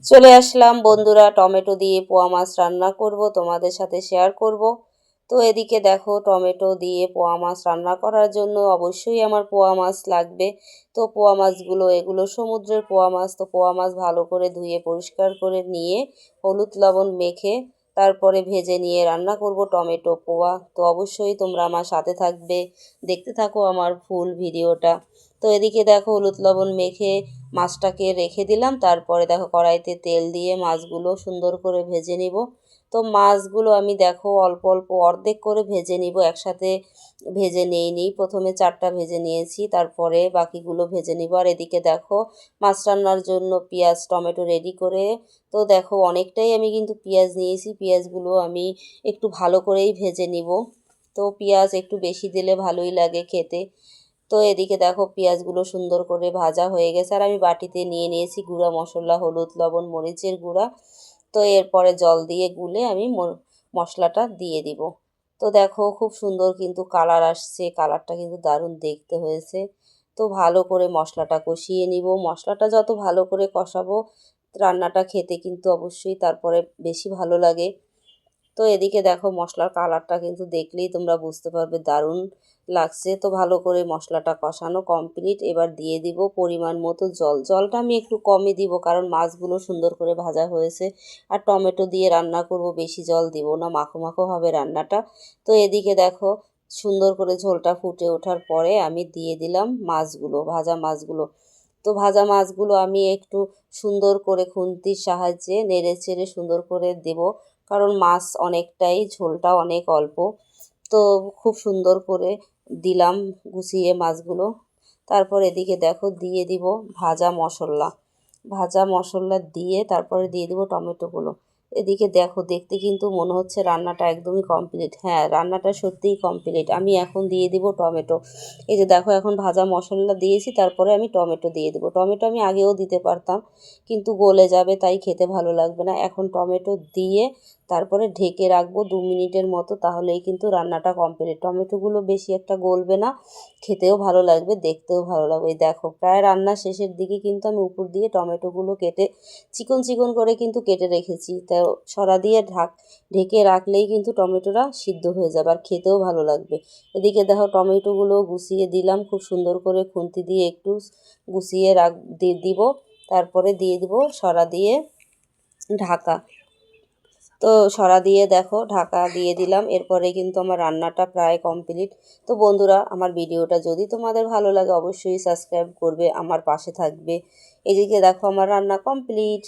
চলে আসলাম বন্ধুরা, টমেটো দিয়ে পোয়া মাছ রান্না করব, তোমাদের সাথে শেয়ার করব। তো এদিকে দেখো, টমেটো দিয়ে পোয়া মাছ রান্না করার জন্য অবশ্যই আমার পোয়া মাছ লাগবে। তো পোয়া মাছগুলো, এগুলো সমুদ্রের পোয়া মাছ। তো পোয়া মাছ ভালো করে ধুয়ে পরিষ্কার করে নিয়ে হলুদ লবণ মেখে তারপরে ভেজে নিয়ে রান্না করব টমেটো পোয়া। তো অবশ্যই তোমরা আমার সাথে থাকবে, দেখতে থাকো আমার ফুল ভিডিওটা। তো এদিকে দেখো, হলুদ লবণ মেখে মাছটাকে রেখে দিলাম। তারপরে দেখো, কড়াইতে তেল দিয়ে মাছগুলো সুন্দর করে ভেজে নিব। তো মাছগুলো আমি দেখো অল্প অল্প অর্ধেক করে ভেজে নিব, একসাথে ভেজে নিইনি। প্রথমে 4টা ভেজে নিয়েছি, তারপরে বাকিগুলো ভেজে নিব। আর এদিকে দেখো, মাছ রান্নার জন্য পেঁয়াজ টমেটো রেডি করে, তো দেখো অনেকটাই আমি কিন্তু পেঁয়াজ নিয়েছি। পেঁয়াজগুলো আমি একটু ভালো করেই ভেজে নিব। তো পেঁয়াজ একটু বেশি দিলে ভালোই লাগে খেতে। তো এদিকে দেখো, পেঁয়াজগুলো সুন্দর করে ভাজা হয়ে গেছে, আর আমি বাটিতে নিয়ে নিয়েছি গুঁড়া মশলা, হলুদ লবণ মরিচের গুঁড়া। তো এরপরে জল দিয়ে গুলে আমি মশলাটা দিয়ে দিব। তো দেখো, খুব সুন্দর কিন্তু কালার আসছে, কালারটা কিন্তু দারুণ দেখতে হয়েছে। তো ভালো করে মশলাটা কষিয়ে নিব। মশলাটা যত ভালো করে কষাবো, রান্নাটা খেতে কিন্তু অবশ্যই তারপরে বেশি ভালো লাগে। তো এদিকে দেখো, মশলার কালারটা কিন্তু দেখলেই তোমরা বুঝতে পারবে দারুণ লাগছে। তো ভালো করে মশলাটা কষানো কমপ্লিট। এবার দিয়ে দিব পরিমাণ মতো জল। জলটা আমি একটু কমই দিব, কারণ মাছগুলো সুন্দর করে ভাজা হয়েছে আর টমেটো দিয়ে রান্না করব, বেশি জল দিব না, মাখো মাখো হবে রান্নাটা। তো এদিকে দেখো, সুন্দর করে ঝোলটা ফুটে ওঠার পরে আমি দিয়ে দিলাম মাছগুলো, ভাজা মাছগুলো। তো ভাজা মাছগুলো আমি একটু সুন্দর করে খুন্তির সাহায্যে নেড়ে চেড়ে সুন্দর করে দেব, কারণ মাছ অনেকটাই, ঝোলটা অনেক অল্প। তো খুব সুন্দর করে দিলাম গুছিয়ে মাছগুলো। তারপর এদিকে দেখো, দিয়ে দিব ভাজা মশলা। ভাজা মশলা দিয়ে তারপরে দিয়ে দিব টমেটোগুলো। এদিকে দেখো, দেখতে কিন্তু মনে হচ্ছে রান্নাটা একদমই কমপ্লিট। হ্যাঁ, রান্নাটা সত্যিই কমপ্লিট। আমি এখন দিয়ে দিব টমেটো। এই যে দেখো, এখন ভাজা মশলা দিয়েছি, তারপরে আমি টমেটো দিয়ে দেবো। টমেটো আমি আগেও দিতে পারতাম, কিন্তু গলে যাবে, তাই খেতে ভালো লাগবে না। এখন টমেটো দিয়ে তারপরে ঢেকে রাখবো 2 মিনিটের মতো, তাহলেই কিন্তু রান্নাটা কমপ্লিট। টমেটোগুলো বেশি একটা গলবে না, খেতেও ভালো লাগবে, দেখতেও ভালো লাগবে। এই দেখো, প্রায় রান্না শেষের দিকে কিন্তু আমি উপর দিয়ে টমেটোগুলো কেটে চিকন চিকন করে কিন্তু কেটে রেখেছি। তো সরা দিয়ে ঢেকে রাখলেই কিন্তু টমেটোটা সিদ্ধ হয়ে যাবে আর খেতেও ভালো লাগবে। এদিকে দেখো, টমেটোগুলো গুছিয়ে দিলাম খুব সুন্দর করে, খুন্তি দিয়ে একটু গুছিয়ে দিব। তারপরে দিয়ে দিব সরা দিয়ে ঢাকা। তো সরা দিয়ে দেখো ঢাকা দিয়ে দিলাম। এরপরে কিন্তু আমার রান্নাটা প্রায় কমপ্লিট। তো বন্ধুরা, আমার ভিডিওটা যদি তোমাদের ভালো লাগে অবশ্যই সাবস্ক্রাইব করবে, আমার পাশে থাকবে। এদিকে দেখো, আমার রান্না কমপ্লিট।